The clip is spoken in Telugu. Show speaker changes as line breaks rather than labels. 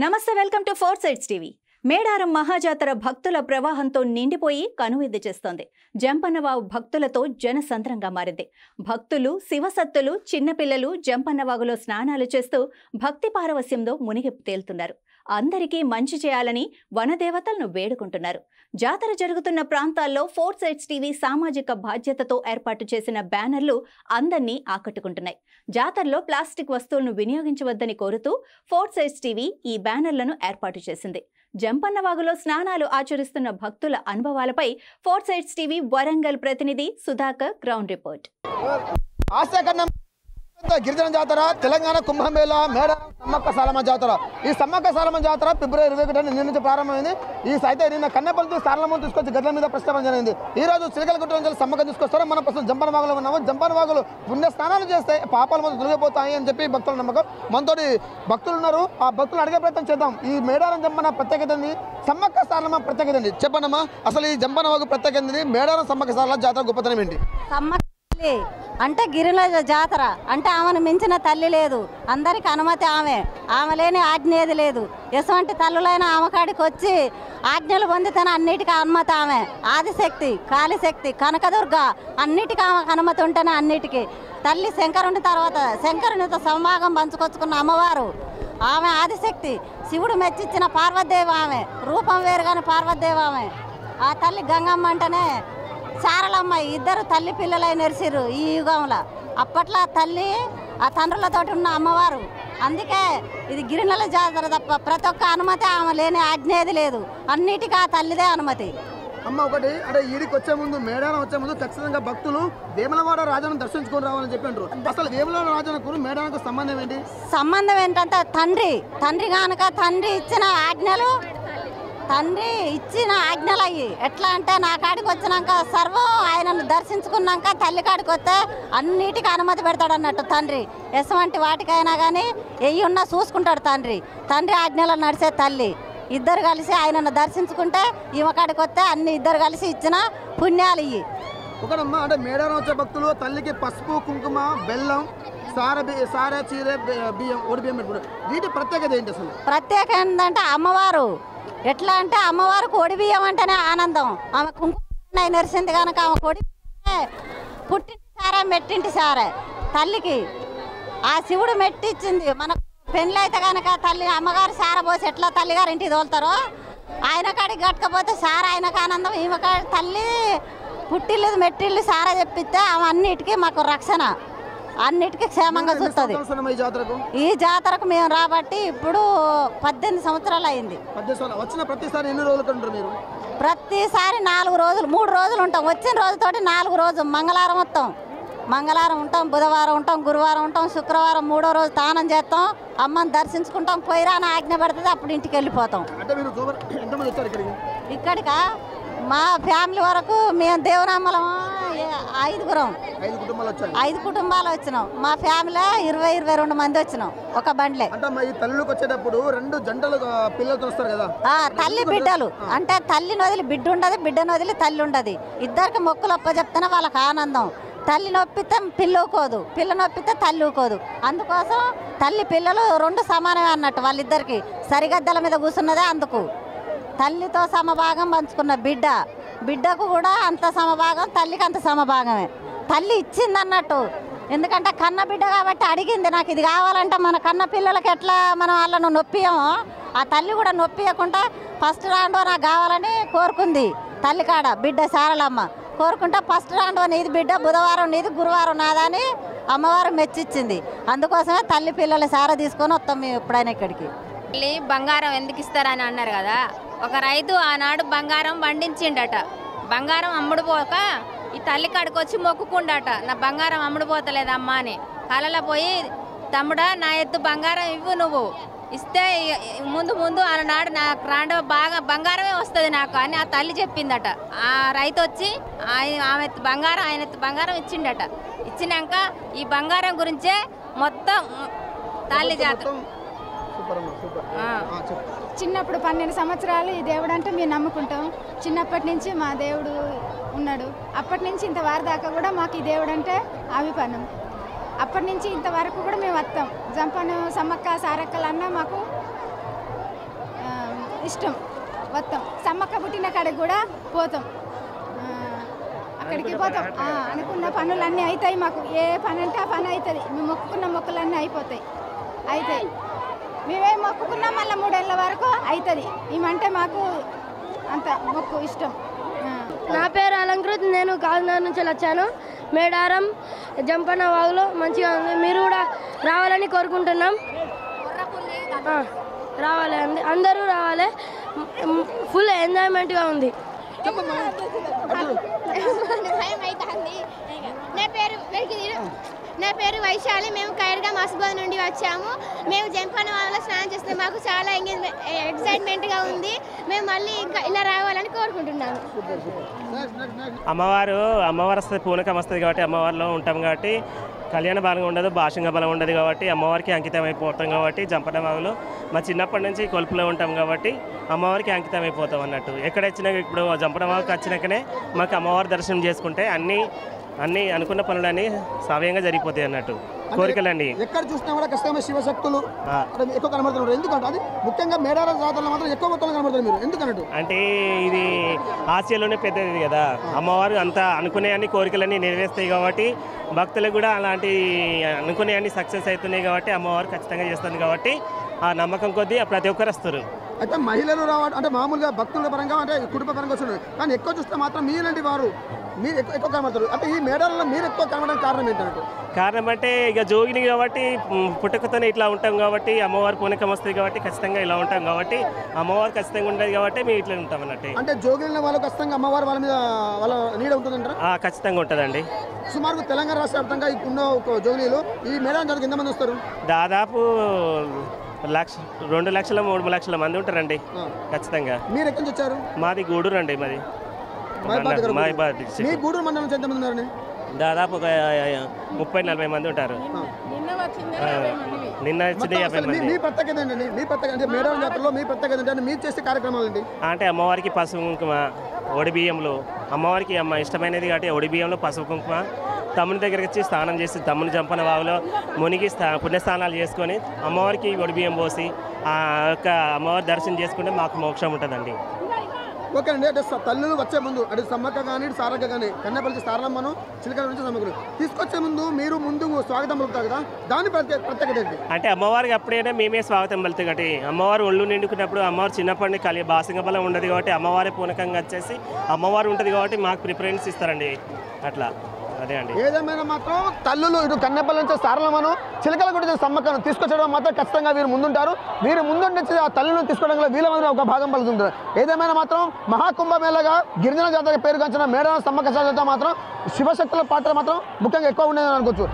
నమస్తే, welcome to four sides TV. Medaram Mahajatara భక్తుల ప్రవాహంతో నిండిపోయి కనువిందు చేస్తోంది. జంపన్నవాగు భక్తులతో జనసంద్రంగా మారింది. భక్తులు, శివసత్తులు, చిన్నపిల్లలు జంపన్నవాగులో స్నానాలు చేస్తూ భక్తి పారవస్యంలో మునిగి తేలుతున్నారు. అందరికీ మంచి చేయాలని వనదేవతలను వేడుకుంటున్నారు. జాతర జరుగుతున్న ప్రాంతాల్లో ఫోర్ సైడ్స్ టీవీ సామాజిక బాధ్యతతో ఏర్పాటు చేసిన బ్యానర్లు అందరినీ ఆకట్టుకుంటున్నాయి. జాతరలో ప్లాస్టిక్ వస్తువులను వినియోగించవద్దని కోరుతూ ఫోర్ సైడ్స్ టీవీ ఈ బ్యానర్లను ఏర్పాటు చేసింది. జంపన్నవాగులో స్నానాలు ఆచరిస్తున్న భక్తుల అనుభవాలపై ఫోర్ సైడ్స్ టీవీ వరంగల్ ప్రతినిధి సుధాకర్ గ్రౌండ్ రిపోర్ట్.
గిరిజన జాతర తెలంగాణ కుంభమేళ మేడారం సమ్మక్క సాలమ్మ జాతర. ఈ సమ్మక్క సాలమ్మ జాతర ఫిబ్రవరి 21 నిన్న నుంచి ప్రారంభమైంది. ఈ అయితే నిన్న కన్నెపల్లి సారలమ్మ తీసుకొచ్చి గద్దెల మీద ప్రస్తావన జరిగింది. ఈ రోజు చిలకలగుట్ట నుంచి సమ్మక్క తీసుకొస్తారు. మనం ప్రస్తుతం జంపన్నవాగులో ఉన్నాము. జంపన్నవాగులు పుణ్య స్నానాలు చేస్తే పాపాల మీద తొలగిపోతాయి అని చెప్పి భక్తుల నమ్మకం. మనతోటి భక్తులు ఉన్నారు. ఆ భక్తులు అడిగే ప్రయత్నం చేద్దాం. ఈ మేడారం జంపన్న ప్రత్యేకత ఏంది, సమ్మక్క సారలమ్మ ప్రత్యేకత ఏంది చెప్పండమ్మా. అసలు ఈ జంపన్నవాగు ప్రత్యేకత ఏంది, మేడారం సమ్మక్క సారల జాతర గొప్పతనం ఏంటి?
అంటే గిరిల జాతర అంటే ఆమెను మించిన తల్లి లేదు. అందరికి అనుమతి ఆమె లేని ఆజ్ఞ ఏది లేదు. ఎటువంటి తల్లులైన ఆమె కాడికి వచ్చి ఆజ్ఞలు పొందితేనే అన్నిటికీ అనుమతి. ఆమె ఆదిశక్తి, కాళీశక్తి, కనకదుర్గ అన్నిటికీ ఆమెకు అనుమతి ఉంటేనే అన్నిటికీ. తల్లి శంకరుని తర్వాత శంకరునితో సంభాగం పంచుకొచ్చుకున్న అమ్మవారు ఆమె ఆదిశక్తి. శివుడు మెచ్చిచ్చిన పార్వతీదేవి ఆమె. రూపం వేరు కానీ పార్వతీదేవి ఆమె. ఆ తల్లి గంగమ్మ అంటేనే సారలమ్మ. ఇద్దరు తల్లి పిల్లలై నెరిసిరు ఈ యుగంలో. అప్పట్లో తల్లి ఆ తండ్రులతో ఉన్న అమ్మవారు. అందుకే ఇది గిరినెల జాతర తప్ప ప్రతి ఒక్క అనుమతి ఆమె లేని ఆజ్ఞ ఏది లేదు. అన్నిటికీ ఆ తల్లిదే అనుమతి.
అమ్మ ఒకటి అంటే ఈడికి వచ్చే ముందు, మేడారం వచ్చే ముందు ఖచ్చితంగా భక్తులు వేములవాడ రాజాను దర్శించుకొని రావాలని చెప్పారు. అసలు వేములవాడ రాజానికి మేడారంకు సంబంధం ఏంటి?
సంబంధం ఏంటంటే తండ్రి కనుక తండ్రి ఇచ్చిన ఆజ్ఞలు అయ్యి ఎట్లా అంటే నా కాడికి వచ్చినాక సర్వం ఆయనను దర్శించుకున్నాక తల్లి కాడికి వస్తే అన్నిటికీ అనుమతి పెడతాడు అన్నట్టు తండ్రి. ఎటువంటి వాటికైనా కానీ ఎయ్యి ఉన్నా చూసుకుంటాడు తండ్రి ఆజ్ఞలో నడిచే తల్లి. ఇద్దరు కలిసి ఆయనను దర్శించుకుంటే ఈమె కాడికి వస్తే అన్ని ఇద్దరు కలిసి ఇచ్చిన పుణ్యాలు ఇవి.
ఒకటమ్మా అంటే మేడారం వచ్చే భక్తులు తల్లికి పసుపు, కుంకుమ, బెల్లం, సార చీర, బియ్యం, ఒడి బియ్యం పెట్టుకుంటారు. వీటి ప్రత్యేకత ఏంటి అసలు?
ప్రత్యేకత ఏంటంటే అమ్మవారు ఎట్లా అంటే అమ్మవారికి ఒడి బియ్యం అంటేనే ఆనందం. ఆమె కుంకుమ నరిసింది కనుక ఆమె ఒడి పుట్టింటి సారే మెట్టింటి సారే తల్లికి. ఆ శివుడు మెట్టిచ్చింది. మనకు పెళ్ళి అయితే కనుక తల్లి అమ్మగారు సార పోసి ఎట్లా తల్లిగారు ఇంటికి తోలుతారో ఆయన కాడికి కట్టకపోతే సార ఆయనకు ఆనందం. ఈమె కాడి తల్లి పుట్టిల్లు మెట్టిల్లు సార చెప్పిస్తే ఆమె అన్నిటికీ మాకు రక్షణ, అన్నిటికీ క్షేమంగా చూస్తుంది. ఈ జాతరకు మేము రాబట్టి ఇప్పుడు 18 సంవత్సరాలు అయింది.
వచ్చిన ప్రతిసారి ఎన్ని రోజులు ఉంటారు మీరు?
ప్రతిసారి 4 రోజులు 3 రోజులు ఉంటాం. వచ్చిన రోజుతోటి 4 రోజులు. మంగళవారం ఉంటాం, బుధవారం ఉంటాం, గురువారం ఉంటాం, శుక్రవారం 3వ రోజు స్నానం చేస్తాం, అమ్మని దర్శించుకుంటాం. పోయిరాన ఆజ్ఞ పడుతుంది, అప్పుడు ఇంటికి వెళ్ళిపోతాం. ఇక్కడికా మా ఫ్యామిలీ వరకు మేము దేవునామలం 5 కుటుంబాలు వచ్చినాం. మా ఫ్యామిలీ 20-22 మంది వచ్చినాం ఒక బండ్లే.
తల్లికి వచ్చేటప్పుడు 2 జంటలు పిల్లలతో వస్తారు కదా,
తల్లి బిడ్డలు. అంటే తల్లిని వదిలి బిడ్డ ఉండదు, బిడ్డను వదిలి తల్లి ఉండదు. ఇద్దరికి మొక్కులు ఒప్ప చెప్తేనే వాళ్ళకి ఆనందం. తల్లి నొప్పితే పిల్ల ఊకోదు, పిల్ల నొప్పితే తల్లి ఊకోదు. అందుకోసం తల్లి పిల్లలు 2 సమానమే అన్నట్టు. వాళ్ళిద్దరికి సరిగద్దల మీద కూర్చున్నదే అందుకు. తల్లితో సమభాగం పంచుకున్న బిడ్డకు కూడా అంత సమభాగం, తల్లికి అంత సమభాగమే. తల్లి ఇచ్చింది అన్నట్టు. ఎందుకంటే కన్న బిడ్డ కాబట్టి అడిగింది, నాకు ఇది కావాలంటే. మన కన్న పిల్లలకి ఎట్లా మనం వాళ్ళను నొప్పియమో ఆ తల్లి కూడా నొప్పియకుండా ఫస్ట్ రాండో నాకు కావాలని కోరుకుంది తల్లి కాడ. బిడ్డ సారలమ్మ కోరుకుంటే ఫస్ట్ రాండో నీది బిడ్డ, బుధవారం నీది, గురువారం నాదా అని అమ్మవారు మెచ్చిచ్చింది. అందుకోసమే తల్లి పిల్లల సార తీసుకొని వస్తాం మేము ఎప్పుడైనా ఇక్కడికి.
బంగారం ఎందుకు ఇస్తారని అన్నారు కదా. ఒక రైతు ఆనాడు బంగారం పండించిండట. బంగారం అమ్ముడుపోక ఈ తల్లి కాడికి వచ్చి మొక్కుకుండట, నా బంగారం అమ్ముడుపోతలేదమ్మా అని. కళలో పోయి, తమ్ముడా నా ఎత్తు బంగారం ఇవ్వు, నువ్వు ఇస్తే ముందు ఆనాడు నాకు రాండో బాగా బంగారమే వస్తుంది నాకు అని ఆ తల్లి చెప్పిందట. ఆ రైతు వచ్చి ఆమె ఎత్తు బంగారం, ఆయన ఎత్తు బంగారం ఇచ్చిండట. ఇచ్చినాక ఈ బంగారం గురించే మొత్తం తల్లి జాతర.
చిన్నప్పుడు 12 సంవత్సరాలు ఈ దేవుడు అంటే మేము నమ్ముకుంటాం. చిన్నప్పటి నుంచి మా దేవుడు ఉన్నాడు. అప్పటి నుంచి ఇంతవారి దాకా కూడా మాకు ఈ దేవుడు అంటే అభిపన్నం. అప్పటి నుంచి ఇంతవరకు కూడా మేము వస్తాం. జంపను, సమ్మక్క, సారక్కలన్నా మాకు ఇష్టం. మొత్తం సమ్మక్క పుట్టిన కాడికి కూడా పోతాం, అక్కడికి పోతాం. అనుకున్న పనులన్నీ అవుతాయి మాకు. ఏ పని అంటే ఆ పని అవుతుంది. మేము మొక్కుకున్న మొక్కులన్నీ అయిపోతాయి. మేమేం మొక్కుకున్నాం మళ్ళీ 3 ఏళ్ళ వరకు అవుతుంది. ఏమంటే మాకు అంత మొక్కు ఇష్టం.
నా పేరు అలంకృత్, నేను కాకినాడ నుంచి వచ్చాను. మేడారం జంపన్న వాగులో మంచిగా ఉంది, మీరు కూడా రావాలని కోరుకుంటున్నాం. రావాలి, అందరూ రావాలి, ఫుల్ ఎంజాయ్మెంట్గా ఉంది.
నా పేరు వైశాలి. మేము ఖైర్గా మసబాద్ నుండి వచ్చాము. మేము జంపన్న వాగులో స్నానం చేస్తే మాకు చాలా ఎక్సైట్మెంట్గా ఉంది. మేము మళ్ళీ ఇంకా ఇలా రావాలని కోరుకుంటున్నాము.
అమ్మవారు వస్తుంది, పూనకం వస్తుంది కాబట్టి అమ్మవారిలో ఉంటాం కాబట్టి కళ్యాణ బలం ఉండదు, భాషంగా బలం ఉండదు కాబట్టి అమ్మవారికి అంకితం అయిపోతాం కాబట్టి జంపన్న వాగులో మా చిన్నప్పటి నుంచి కొలుపులో ఉంటాం కాబట్టి అమ్మవారికి అంకితం అయిపోతాం అన్నట్టు. ఎక్కడ వచ్చినా ఇప్పుడు జంపన్న వాగుకి వచ్చినాకనే మాకు అమ్మవారి దర్శనం చేసుకుంటే అన్ని అనుకున్న పనులన్నీ సవ్యంగా జరిగిపోతాయి అన్నట్టు. కోరికలండి
ఎక్కడ చూసినా కూడా ఖచ్చితంగా శివశక్తులు ఎక్కువ కనబడుతున్నారు. ఎందుకంటే అది ముఖ్యంగా మేడారం జాతరలో మాత్రం ఎక్కువ మొత్తంలో కనబడుతుంది. మీరు ఎందుకన్నట్టు
అంటే ఇది ఆసియాలోనే పెద్దది కదా, అమ్మవారు అంతా అనుకునే అన్ని కోరికలన్నీ నెరవేరుస్తాయి కాబట్టి భక్తులకు కూడా అలాంటి అనుకునే అన్ని సక్సెస్ అవుతున్నాయి కాబట్టి అమ్మవారు ఖచ్చితంగా చేస్తుంది కాబట్టి ఆ నమ్మకం కొద్దీ ప్రతి ఒక్కరు వస్తారు.
అయితే మహిళలు రావడం అంటే మామూలుగా భక్తుల పరంగా అంటే కుటుంబ పరంగా వస్తున్నారు, కానీ ఎక్కువ చూస్తే మాత్రం మీలాంటి వారు మీరు ఎక్కువ కనబడతారు. అంటే ఈ మేడారంలో మీరు ఎక్కువ కనబడడానికి కారణం ఏంటంటే?
కారణం అంటే ఇక జోగిని కాబట్టి పుట్టుకతోనే ఇట్లా ఉంటాం కాబట్టి అమ్మవారు పూనకం వస్తుంది కాబట్టి ఖచ్చితంగా ఇలా ఉంటాం కాబట్టి అమ్మవారు ఖచ్చితంగా ఉండదు కాబట్టి మేము ఇట్లా ఉంటాం అన్నట్టు.
అంటే జోగిన వాళ్ళు ఖచ్చితంగా అమ్మవారు వాళ్ళ మీద వాళ్ళ నీడ ఉంటుందంటారా?
ఖచ్చితంగా ఉంటుందండి.
సుమారు తెలంగాణ రాష్ట్ర వ్యాప్తంగా ఉన్న జోగినీలు ఈ మేడారం జాతరకు ఎంతమంది వస్తారు?
దాదాపు 2 లక్షల 3 లక్షల మంది ఉంటారండి ఖచ్చితంగా.
మీరు ఎక్కడి నుంచి వచ్చారు?
మాది గూడూరు అండి. మాది
మీ గూడూరు మండలం నుంచి ఎంతమంది ఉన్నారండి?
దాదాపు ఒక 30-40 మంది ఉంటారు. నిన్న వచ్చింది 50 మంది.
మీ ప్రత్యేకత ఏంటండి? మీ ప్రత్యేకత అంటే మేడారం జాతరలో మీ ప్రత్యేకత ఏంటంటే మీరు చేసే కార్యక్రమాలు ఏంటి?
అంటే అమ్మవారికి పసుపు కుంకుమ, ఒడి బియ్యంలో అమ్మవారికి ఇష్టమైనది కాబట్టి ఒడి బియ్యంలో పసుపు కుంకుమ, తమ్ముని దగ్గరికి వచ్చి స్నానం చేసి తమ్ముని జంపన్న వాగులో మునిగి పుణ్యస్నానాలు చేసుకొని అమ్మవారికి ఒడి బియ్యం పోసి ఆ యొక్క అమ్మవారి దర్శనం చేసుకుంటే మాకు మోక్షం ఉంటుందండి.
ఓకే అండి. అంటే తల్లులు వచ్చే ముందు అంటే సమ్మక్క కానీ సారక్క కానీ కన్నెపల్లి సారమ్మను చిలకల నుంచి సమ్మకులు తీసుకొచ్చే ముందు మీరు ముందు స్వాగతం పలుకుతారు కదా, దాని ప్రత్యేకత ఏంటి?
అంటే అమ్మవారికి అప్పుడైనా మేమే స్వాగతం పలుకుతాం కాబట్టి అమ్మవారు ఒళ్ళు నిండుకున్నప్పుడు అమ్మవారు చిన్నప్పటి భాషంగా బలం ఉండదు కాబట్టి అమ్మవారి పూనకంగా వచ్చేసి అమ్మవారు ఉంటుంది కాబట్టి మాకు ప్రిఫరెన్స్ ఇస్తారండి. అట్లా అదే అండి.
ఏదేమైనా మాత్రం తల్లులు ఇటు కన్నెపల్లి నుంచి సారలమ్మను చిలకల గురించి సమ్మక్కను తీసుకొచ్చడం మాత్రం ఖచ్చితంగా వీరు ముందుంటారు. వీరు ముందుండి ఆ తల్లులను తీసుకోవడంలో వీళ్ళ మంది ఒక భాగం పలుకుతుంటారు. ఏదేమైనా మాత్రం మహాకుంభమేళగా గిరిజన జాతర పేరుగాంచిన మేడారం సమ్మక్క జాతరతో మాత్రం శివశక్తుల పాత్ర మాత్రం ముఖ్యంగా ఎక్కువ ఉండేదని అనుకోవచ్చు.